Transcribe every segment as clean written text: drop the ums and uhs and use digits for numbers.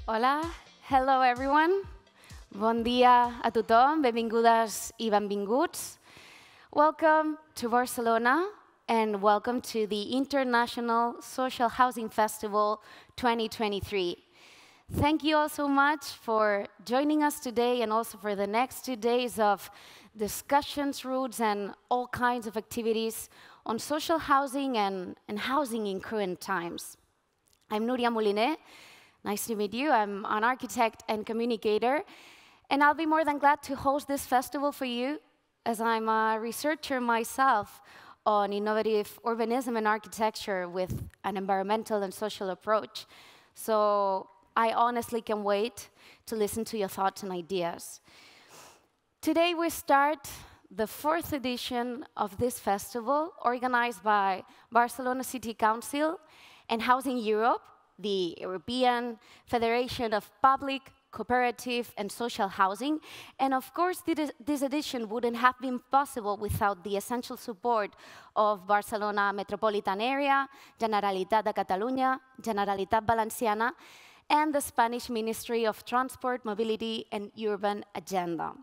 Hola, hello everyone. Bon dia a tothom, benvingudes i benvinguts. Welcome to Barcelona and welcome to the International Social Housing Festival 2023. Thank you all so much for joining us today and also for the next 2 days of discussions, routes, and all kinds of activities on social housing and housing in current times. I'm Nuria Moliner. Nice to meet you. I'm an architect and communicator, and I'll be more than glad to host this festival for you, as I'm a researcher myself on innovative urbanism and architecture with an environmental and social approach. So I honestly can't wait to listen to your thoughts and ideas. Today we start the 4th edition of this festival, organized by Barcelona City Council and Housing Europe, the European Federation of Public, Cooperative and Social Housing. And of course, this edition wouldn't have been possible without the essential support of Barcelona Metropolitan Area, Generalitat de Catalunya, Generalitat Valenciana, and the Spanish Ministry of Transport, Mobility and Urban Agenda.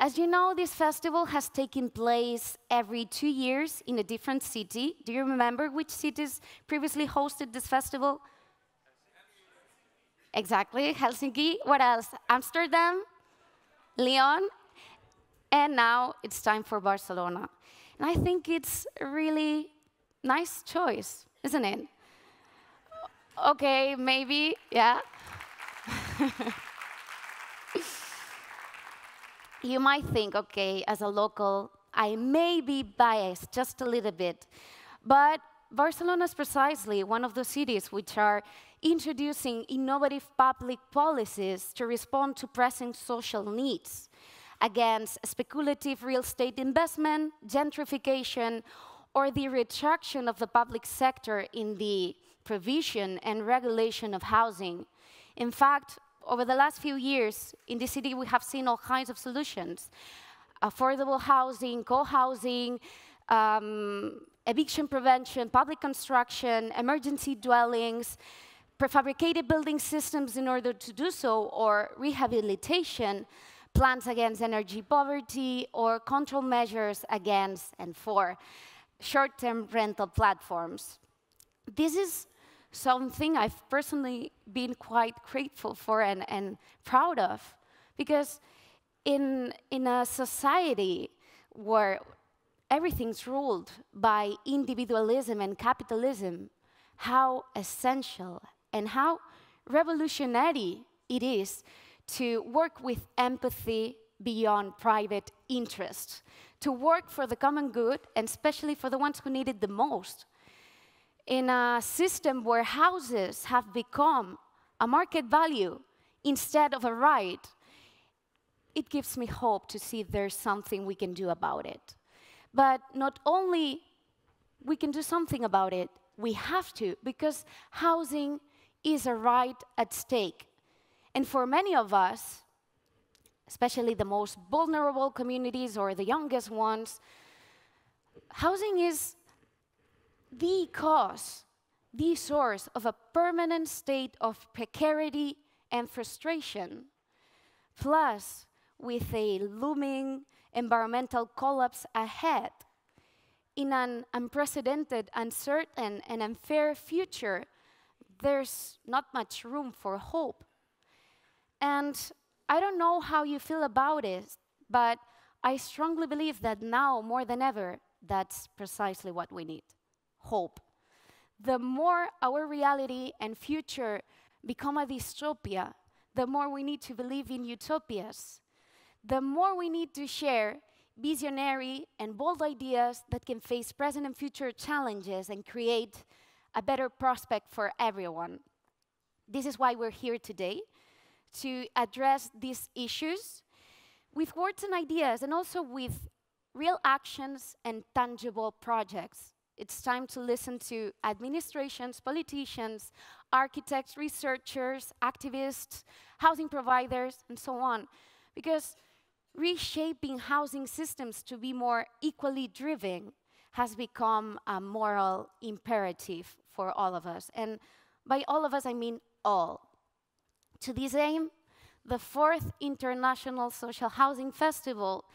As you know, this festival has taken place every 2 years in a different city. Do you remember which cities previously hosted this festival? Exactly, Helsinki. What else? Amsterdam, Lyon, and now it's time for Barcelona. And I think it's a really nice choice, isn't it? Okay, maybe, yeah. You might think, okay, as a local, I may be biased just a little bit, but Barcelona is precisely one of those cities which are introducing innovative public policies to respond to pressing social needs against speculative real estate investment, gentrification, or the retraction of the public sector in the provision and regulation of housing. In fact, over the last few years, in this city, we have seen all kinds of solutions: affordable housing, co-housing, eviction prevention, public construction, emergency dwellings, prefabricated building systems in order to do so, or rehabilitation, plans against energy poverty, or control measures against and for short-term rental platforms. This is something I've personally been quite grateful for and proud of, because in a society where everything's ruled by individualism and capitalism, how essential and how revolutionary it is to work with empathy beyond private interest, to work for the common good, and especially for the ones who need it the most. In a system where houses have become a market value instead of a right, it gives me hope to see there's something we can do about it. But not only we can do something about it, we have to, because housing is a right at stake. And for many of us, especially the most vulnerable communities or the youngest ones, housing is the cause, the source of a permanent state of precarity and frustration. Plus, with a looming environmental collapse ahead, in an unprecedented, uncertain, and unfair future, there's not much room for hope. And I don't know how you feel about it, but I strongly believe that now, more than ever, that's precisely what we need: hope. The more our reality and future become a dystopia, the more we need to believe in utopias. The more we need to share visionary and bold ideas that can face present and future challenges and create a better prospect for everyone. This is why we're here today, to address these issues with words and ideas, and also with real actions and tangible projects. It's time to listen to administrations, politicians, architects, researchers, activists, housing providers, and so on. Because reshaping housing systems to be more equally driven has become a moral imperative for all of us. And by all of us, I mean all. To this aim, the 4th International Social Housing Festival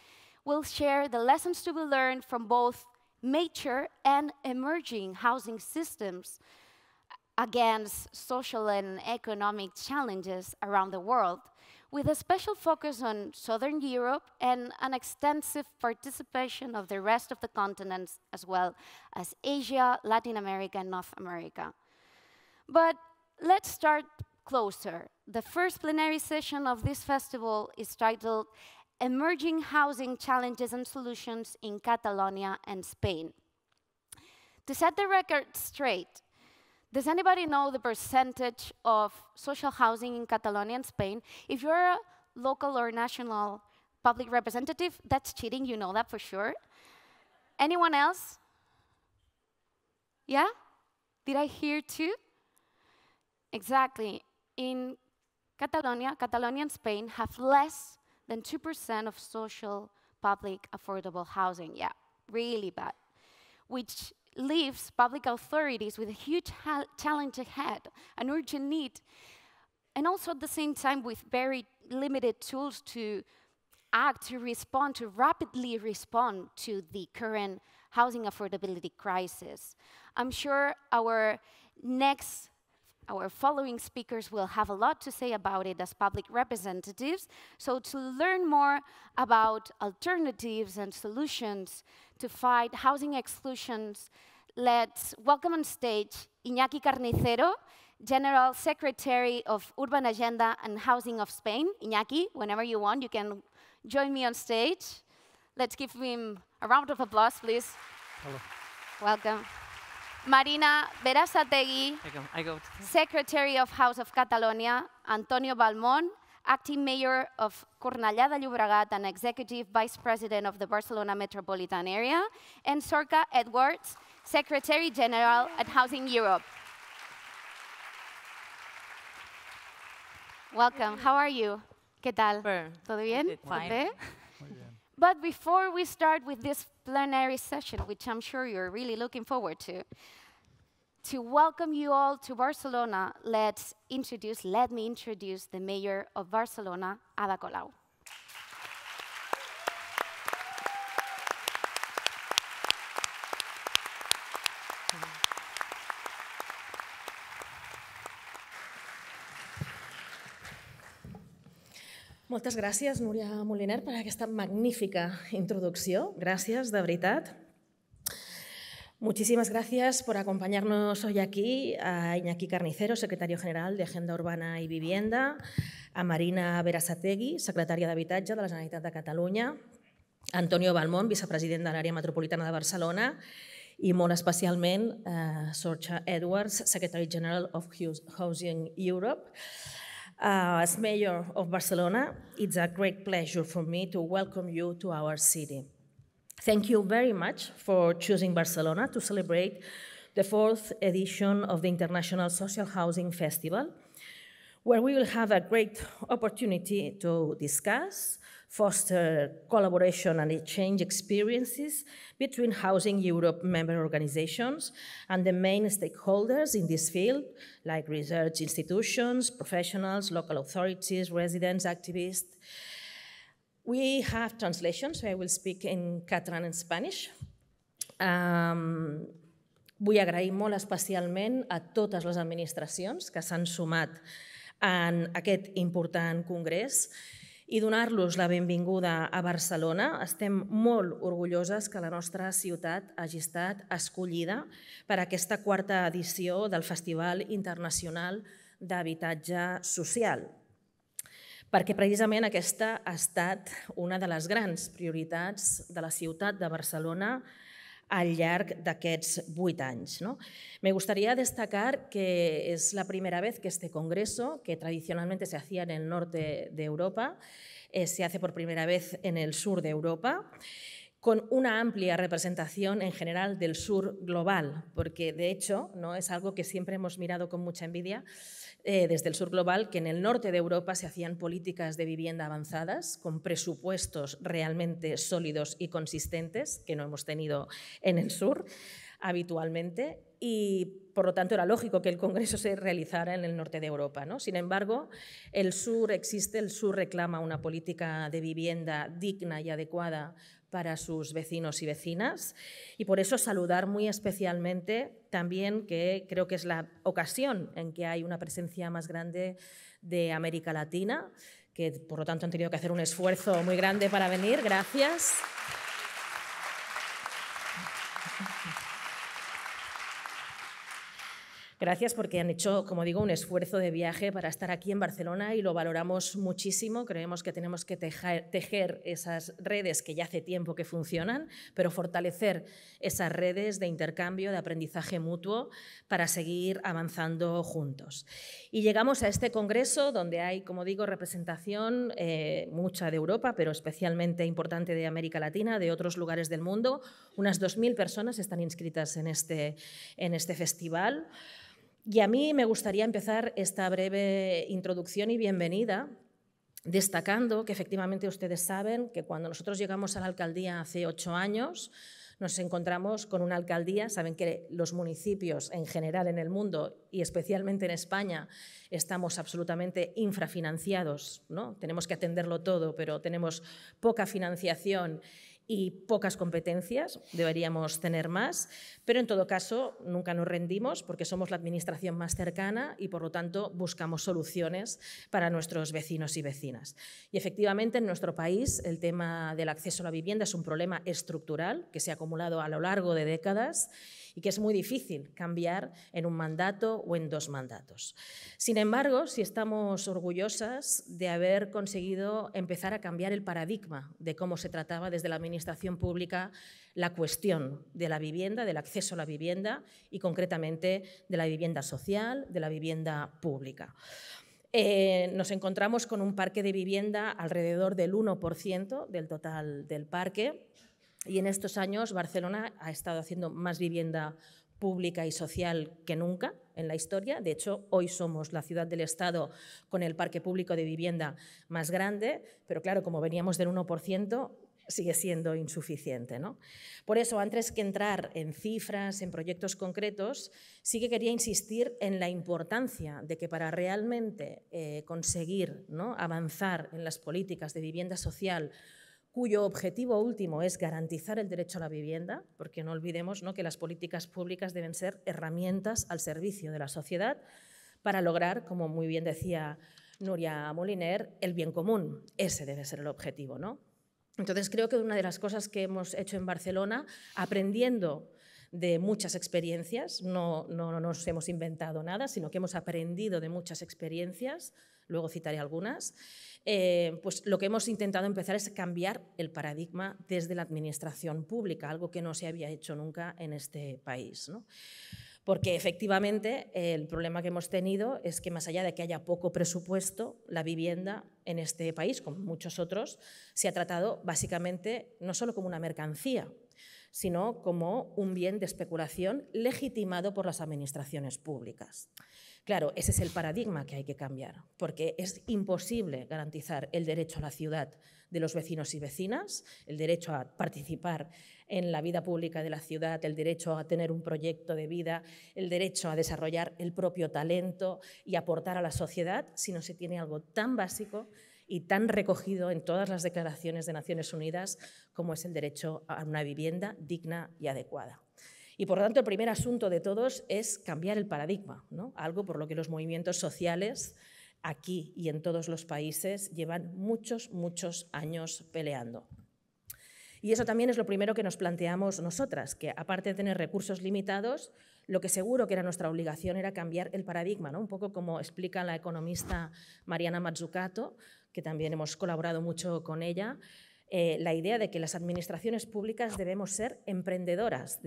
will share the lessons to be learned from both mature and emerging housing systems against social and economic challenges around the world, with a special focus on Southern Europe and an extensive participation of the rest of the continents, as well as Asia, Latin America, and North America. But let's start closer. The first plenary session of this festival is titled Emerging Housing Challenges and Solutions in Catalonia and Spain. To set the record straight, does anybody know the percentage of social housing in Catalonia and Spain? If you're a local or national public representative, that's cheating, you know that for sure. Anyone else? Yeah? Did I hear two? Exactly. In Catalonia, Catalonia and Spain have less than 2% of social, public, affordable housing. Yeah, really bad. Which leaves public authorities with a huge challenge ahead, an urgent need, and also at the same time with very limited tools to act, to respond, to rapidly respond to the current housing affordability crisis. I'm sure our following speakers will have a lot to say about it as public representatives. So to learn more about alternatives and solutions to fight housing exclusions, let's welcome on stage Iñaki Carnicero, General Secretary of Urban Agenda and Housing of Spain. Iñaki, whenever you want, you can join me on stage. Let's give him a round of applause, please. Hello. Welcome. Marina Berasategui, Secretary of House of Catalonia, Antonio Balmón, Acting Mayor of Cornellà de Llobregat and Executive Vice President of the Barcelona Metropolitan Area, and Sorka Edwards, Secretary General at Housing Europe. Welcome. How are you? ¿Qué tal? ¿Todo bien? Fine. But before we start with this plenary session, which I'm sure you're really looking forward to welcome you all to Barcelona, let me introduce the Mayor of Barcelona, Ada Colau. Moltes gràcies, Núria Moliner, per aquesta magnífica introducción. Gracias, de veritat. Muchísimas gracias por acompañarnos hoy aquí a Iñaki Carnicero, Secretario General de Agenda Urbana y Vivienda, a Marina Berasategui, Secretària d'Habitatge de la Generalitat de Catalunya, a Antonio Balmón, Vicepresident de l'Àrea Metropolitana de Barcelona, i molt especialment Sorcha Edwards, Secretary General of Housing Europe. As Mayor of Barcelona, it's a great pleasure for me to welcome you to our city. Thank you very much for choosing Barcelona to celebrate the 4th edition of the International Social Housing Festival, where we will have a great opportunity to discuss, foster collaboration and exchange experiences between Housing Europe member organizations and the main stakeholders in this field, like research institutions, professionals, local authorities, residents, activists. We have translations, so I will speak in Catalan and Spanish. Vull agrair molt especialment a totes les administracions que s'han sumat en aquest important congrés i donar-los la benvinguda a Barcelona. Estem molt orgulloses que la nostra ciutat hagi estat escollida per a aquesta 4ª edició del Festival Internacional d'Habitatge Social, perquè precisament aquesta ha estat una de les grans prioritats de la ciutat de Barcelona al llarg d'aquests 8 anys. Me gustaría destacar que es la primera vez que este congreso, que tradicionalmente se hacía en el norte de Europa, se hace por primera vez en el sur de Europa, con una amplia representación en general del sur global, porque de hecho no es algo que siempre hemos mirado con mucha envidia desde el sur global, que en el norte de Europa se hacían políticas de vivienda avanzadas, con presupuestos realmente sólidos y consistentes, que no hemos tenido en el sur habitualmente, y por lo tanto era lógico que el Congreso se realizara en el norte de Europa, ¿no? Sin embargo, el sur reclama una política de vivienda digna y adecuada para sus vecinos y vecinas, y por eso saludar muy especialmente también que creo que es la ocasión en que hay una presencia más grande de América Latina, que por lo tanto han tenido que hacer un esfuerzo muy grande para venir. Gracias. Gracias porque han hecho, como digo, un esfuerzo de viaje para estar aquí en Barcelona y lo valoramos muchísimo. Creemos que tenemos que tejer esas redes que ya hace tiempo que funcionan, pero fortalecer esas redes de intercambio, de aprendizaje mutuo para seguir avanzando juntos. Y llegamos a este congreso donde hay, como digo, representación mucha de Europa, pero especialmente importante de América Latina, de otros lugares del mundo. Unas 2.000 personas están inscritas en este festival. Y a mí me gustaría empezar esta breve introducción y bienvenida destacando que efectivamente ustedes saben que cuando nosotros llegamos a la alcaldía hace 8 años, nos encontramos con una alcaldía. Saben que los municipios en general en el mundo y especialmente en España estamos absolutamente infrafinanciados, ¿no? Tenemos que atenderlo todo, pero tenemos poca financiación y pocas competencias, deberíamos tener más, pero en todo caso nunca nos rendimos porque somos la administración más cercana y por lo tanto buscamos soluciones para nuestros vecinos y vecinas. Y efectivamente en nuestro país el tema del acceso a la vivienda es un problema estructural que se ha acumulado a lo largo de décadas y que es muy difícil cambiar en un mandato o en 2 mandatos. Sin embargo, sí estamos orgullosas de haber conseguido empezar a cambiar el paradigma de cómo se trataba desde la administración pública la cuestión de la vivienda, del acceso a la vivienda y concretamente de la vivienda social, de la vivienda pública. Nos encontramos con un parque de vivienda alrededor del 1% del total del parque. Y en estos años Barcelona ha estado haciendo más vivienda pública y social que nunca en la historia. De hecho, hoy somos la ciudad del Estado con el parque público de vivienda más grande, pero claro, como veníamos del 1%, sigue siendo insuficiente, ¿no? Por eso, antes que entrar en cifras, en proyectos concretos, sí que quería insistir en la importancia de que para realmente conseguir, ¿no?, avanzar en las políticas de vivienda social, cuyo objetivo último es garantizar el derecho a la vivienda, porque no olvidemos, ¿no?, que las políticas públicas deben ser herramientas al servicio de la sociedad para lograr, como muy bien decía Núria Moliner, el bien común. Ese debe ser el objetivo, ¿no? Entonces, creo que una de las cosas que hemos hecho en Barcelona, aprendiendo de muchas experiencias, no nos hemos inventado nada, sino que hemos aprendido de muchas experiencias, luego citaré algunas, pues lo que hemos intentado empezar es cambiar el paradigma desde la administración pública, algo que no se había hecho nunca en este país, ¿no? Porque efectivamente el problema que hemos tenido es que más allá de que haya poco presupuesto, la vivienda en este país, como muchos otros, se ha tratado básicamente no solo como una mercancía, sino como un bien de especulación legitimado por las administraciones públicas. Claro, ese es el paradigma que hay que cambiar, porque es imposible garantizar el derecho a la ciudad de los vecinos y vecinas, el derecho a participar en la vida pública de la ciudad, el derecho a tener un proyecto de vida, el derecho a desarrollar el propio talento y aportar a la sociedad si no se tiene algo tan básico y tan recogido en todas las declaraciones de Naciones Unidas como es el derecho a una vivienda digna y adecuada. Y, por lo tanto, el primer asunto de todos es cambiar el paradigma, ¿no? Algo por lo que los movimientos sociales aquí y en todos los países llevan muchos años peleando. Y eso también es lo primero que nos planteamos nosotras, que aparte de tener recursos limitados, lo que seguro que era nuestra obligación era cambiar el paradigma, ¿no? Un poco como explica la economista Mariana Mazzucato, que también hemos colaborado mucho con ella, la idea de que las administraciones públicas debemos ser emprendedoras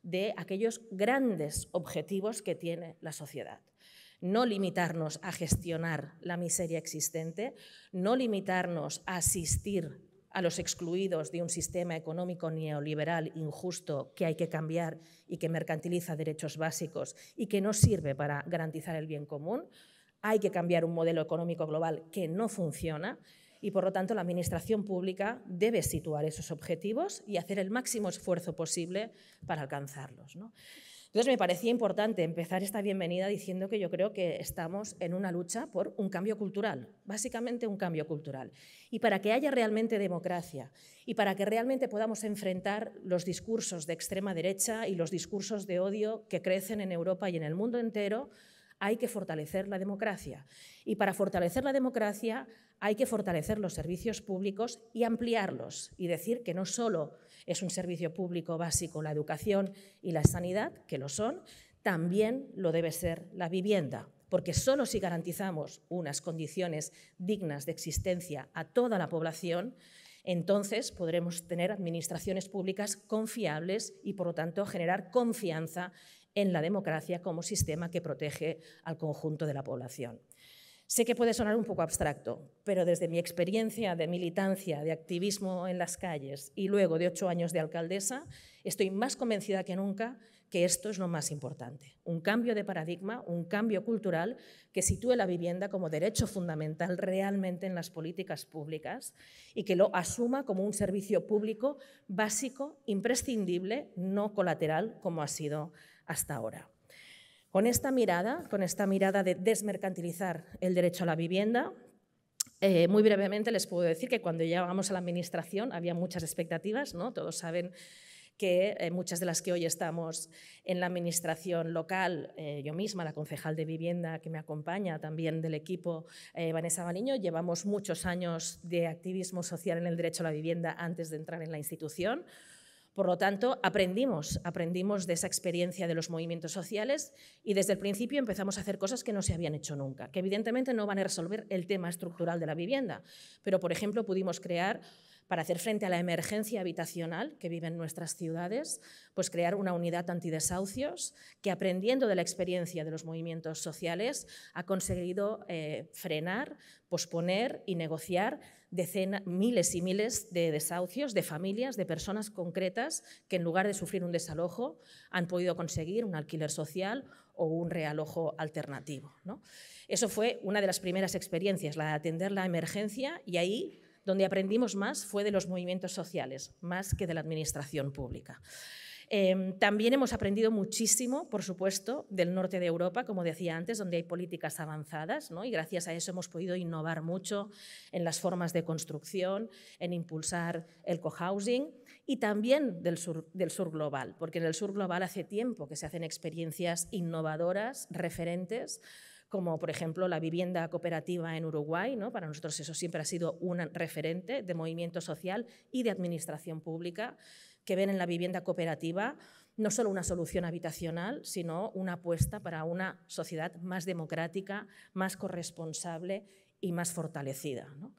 de aquellos grandes objetivos que tiene la sociedad. No limitarnos a gestionar la miseria existente, no limitarnos a asistir a los excluidos de un sistema económico neoliberal injusto que hay que cambiar y que mercantiliza derechos básicos y que no sirve para garantizar el bien común. Hay que cambiar un modelo económico global que no funciona y, por lo tanto, la Administración pública debe situar esos objetivos y hacer el máximo esfuerzo posible para alcanzarlos, ¿no? Entonces, me parecía importante empezar esta bienvenida diciendo que yo creo que estamos en una lucha por un cambio cultural, básicamente un cambio cultural. Y para que haya realmente democracia y para que realmente podamos enfrentar los discursos de extrema derecha y los discursos de odio que crecen en Europa y en el mundo entero, hay que fortalecer la democracia. Y para fortalecer la democracia hay que fortalecer los servicios públicos y ampliarlos y decir que no solo es un servicio público básico la educación y la sanidad, que lo son, también lo debe ser la vivienda, porque solo si garantizamos unas condiciones dignas de existencia a toda la población, entonces podremos tener administraciones públicas confiables y, por lo tanto, generar confianza en la democracia como sistema que protege al conjunto de la población. Sé que puede sonar un poco abstracto, pero desde mi experiencia de militancia, de activismo en las calles y luego de 8 años de alcaldesa, estoy más convencida que nunca que esto es lo más importante. Un cambio de paradigma, un cambio cultural que sitúe la vivienda como derecho fundamental realmente en las políticas públicas y que lo asuma como un servicio público básico, imprescindible, no colateral como ha sido hasta ahora. Con esta mirada de desmercantilizar el derecho a la vivienda, muy brevemente les puedo decir que cuando llegamos a la Administración había muchas expectativas, ¿no? Todos saben que muchas de las que hoy estamos en la Administración local, yo misma, la concejal de Vivienda que me acompaña, también del equipo Vanessa Baliño, llevamos muchos años de activismo social en el derecho a la vivienda antes de entrar en la institución. Por lo tanto, aprendimos de esa experiencia de los movimientos sociales y desde el principio empezamos a hacer cosas que no se habían hecho nunca, que evidentemente no van a resolver el tema estructural de la vivienda, pero, por ejemplo, pudimos crear, para hacer frente a la emergencia habitacional que viven nuestras ciudades, pues crear una unidad antidesahucios que, aprendiendo de la experiencia de los movimientos sociales, ha conseguido frenar, posponer y negociar miles y miles de desahucios de familias, de personas concretas que en lugar de sufrir un desalojo han podido conseguir un alquiler social o un realojo alternativo, ¿no? Eso fue una de las primeras experiencias, la de atender la emergencia, y ahí donde aprendimos más fue de los movimientos sociales, más que de la administración pública. También hemos aprendido muchísimo, por supuesto, del norte de Europa, como decía antes, donde hay políticas avanzadas, ¿no? Y gracias a eso hemos podido innovar mucho en las formas de construcción, en impulsar el cohousing, y también del sur global, porque en el sur global hace tiempo que se hacen experiencias innovadoras, referentes, como por ejemplo la vivienda cooperativa en Uruguay, ¿no? Para nosotros eso siempre ha sido un referente de movimiento social y de administración pública, que ven en la vivienda cooperativa no solo una solución habitacional, sino una apuesta para una sociedad más democrática, más corresponsable y más fortalecida, ¿no?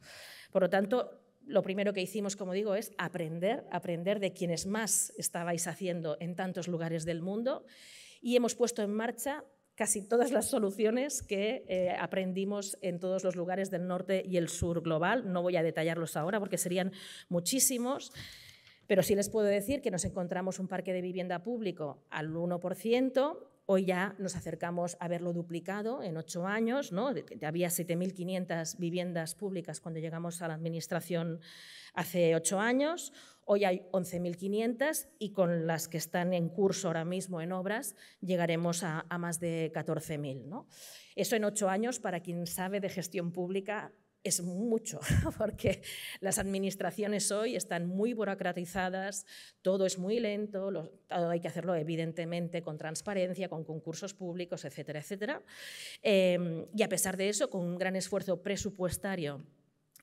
Por lo tanto, lo primero que hicimos, como digo, es aprender de quienes más estabais haciendo en tantos lugares del mundo, y hemos puesto en marcha casi todas las soluciones que aprendimos en todos los lugares del norte y el sur global. No voy a detallarlos ahora porque serían muchísimos, pero sí les puedo decir que nos encontramos un parque de vivienda público al 1%, hoy ya nos acercamos a verlo duplicado en 8 años, ¿no? Había 7.500 viviendas públicas cuando llegamos a la Administración hace 8 años, hoy hay 11.500 y con las que están en curso ahora mismo en obras llegaremos a más de 14.000, ¿no? Eso en 8 años, para quien sabe de gestión pública, es mucho, porque las administraciones hoy están muy burocratizadas, todo es muy lento, todo hay que hacerlo evidentemente con transparencia, con concursos públicos, etcétera, etcétera. Y a pesar de eso, con un gran esfuerzo presupuestario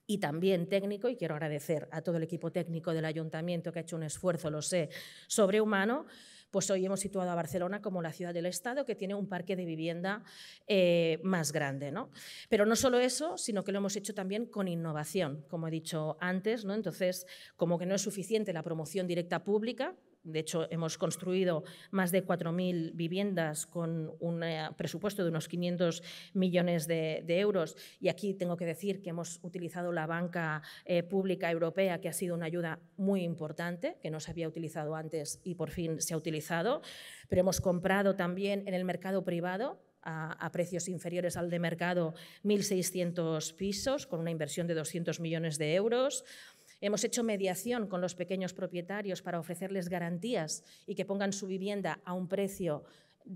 y también técnico, y quiero agradecer a todo el equipo técnico del Ayuntamiento que ha hecho un esfuerzo, lo sé, sobrehumano, pues hoy hemos situado a Barcelona como la ciudad del Estado que tiene un parque de vivienda más grande, ¿no? Pero no solo eso, sino que lo hemos hecho también con innovación, como he dicho antes, ¿no? Entonces, como que no es suficiente la promoción directa pública. De hecho, hemos construido más de 4.000 viviendas con un presupuesto de unos 500 millones de euros, y aquí tengo que decir que hemos utilizado la banca pública europea, que ha sido una ayuda muy importante, que no se había utilizado antes y por fin se ha utilizado, pero hemos comprado también en el mercado privado a precios inferiores al de mercado 1.600 pisos con una inversión de 200 millones de euros. Hemos hecho mediación con los pequeños propietarios para ofrecerles garantías y que pongan su vivienda a un precio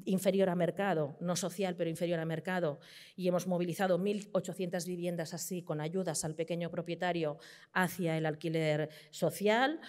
inferior a mercado, no social, pero inferior a mercado, y hemos movilizado 1.800 viviendas así con ayudas al pequeño propietario hacia el alquiler social.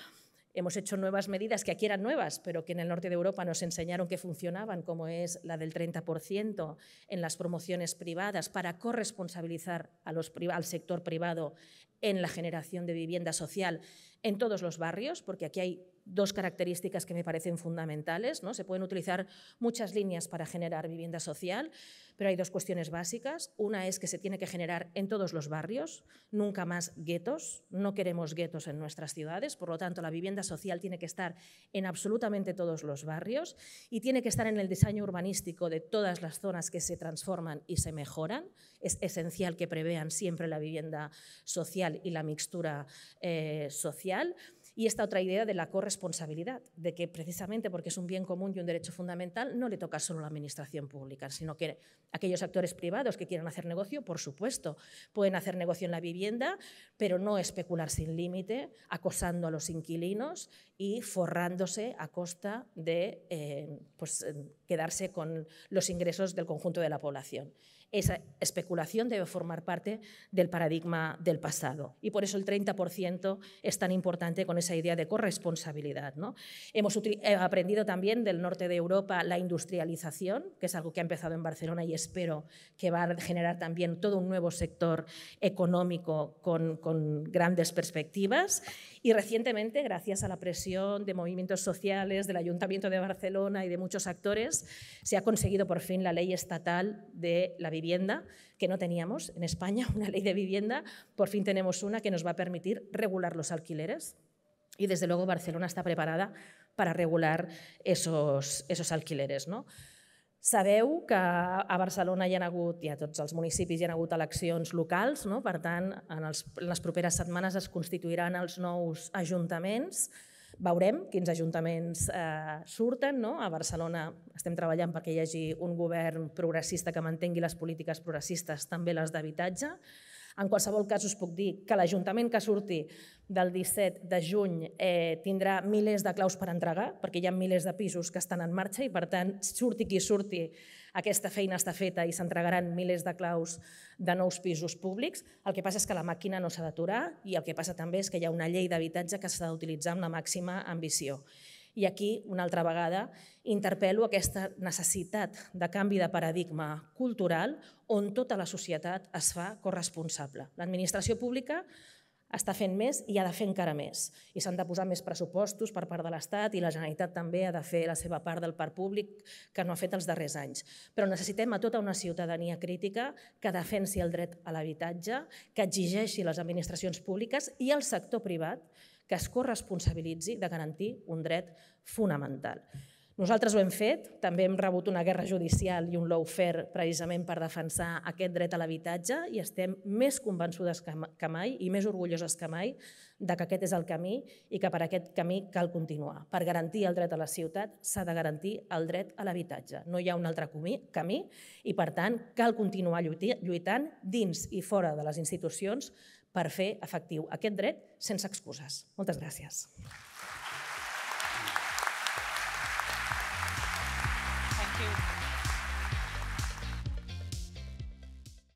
Hemos hecho nuevas medidas que aquí eran nuevas, pero que en el norte de Europa nos enseñaron que funcionaban, como es la del 30% en las promociones privadas para corresponsabilizar al sector privado en la generación de vivienda social en todos los barrios, porque aquí hay dos características que me parecen fundamentales, ¿no? Se pueden utilizar muchas líneas para generar vivienda social, pero hay dos cuestiones básicas. Una es que se tiene que generar en todos los barrios, nunca más guetos. No queremos guetos en nuestras ciudades, por lo tanto, la vivienda social tiene que estar en absolutamente todos los barrios y tiene que estar en el diseño urbanístico de todas las zonas que se transforman y se mejoran. Es esencial que prevean siempre la vivienda social y la mixtura social. Y esta otra idea de la corresponsabilidad, de que precisamente porque es un bien común y un derecho fundamental, no le toca solo a la administración pública, sino que aquellos actores privados que quieran hacer negocio, por supuesto, pueden hacer negocio en la vivienda, pero no especular sin límite, acosando a los inquilinos y forrándose a costa de quedarse con los ingresos del conjunto de la población. Esa especulación debe formar parte del paradigma del pasado y por eso el 30% es tan importante con esa idea de corresponsabilidad, ¿no? Hemos aprendido también del norte de Europa la industrialización, que es algo que ha empezado en Barcelona y espero que va a generar también todo un nuevo sector económico con grandes perspectivas. Y recientemente, gracias a la presión de movimientos sociales, del Ayuntamiento de Barcelona y de muchos actores, se ha conseguido por fin la ley estatal de la vivienda, que no teníamos en España, una ley de vivienda. Por fin tenemos una que nos va a permitir regular los alquileres y, desde luego, Barcelona està preparada para regular esos alquileres, no? Sabeu que a Barcelona hi ha hagut, i a tots els municipis hi ha hagut eleccions locals, no? Per tant, en les properes setmanes es constituiran els nous ajuntaments. Veurem quins ajuntaments surten, no? A Barcelona estem treballant perquè hi hagi un govern progressista que mantengui les polítiques progressistes, també les d'habitatge. En qualsevol cas, us puc dir que l'Ajuntament que surti del 17 de juny tindrà milers de claus per entregar, perquè hi ha milers de pisos que estan en marxa i, per tant, surti qui surti, aquesta feina està feta i s'entregaran milers de claus de nous pisos públics. El que passa és que la màquina no s'ha d'aturar i el que passa també és que hi ha una llei d'habitatge que s'ha d'utilitzar amb la màxima ambició. I aquí, una altra vegada, interpel·lo aquesta necessitat de canvi de paradigma cultural on tota la societat es fa corresponsable. L'administració pública està fent més i ha de fer encara més. I s'han de posar més pressupostos per part de l'Estat i la Generalitat també ha de fer la seva part del parc públic que no ha fet els darrers anys. Però necessitem a tota una ciutadania crítica que defensi el dret a l'habitatge, que exigeixi a les administracions públiques i al sector privat que es corresponsabilitzi de garantir un dret fonamental. Nosaltres ho hem fet, també hem rebut una guerra judicial i un lawfare precisament per defensar aquest dret a l'habitatge i estem més convençudes que mai i més orgulloses que mai que aquest és el camí i que per aquest camí cal continuar. Per garantir el dret a la ciutat s'ha de garantir el dret a l'habitatge. No hi ha un altre camí i, per tant, cal continuar lluitant dins i fora de les institucions per fer efectiu aquest dret sense excuses. Moltes gràcies. Thank you.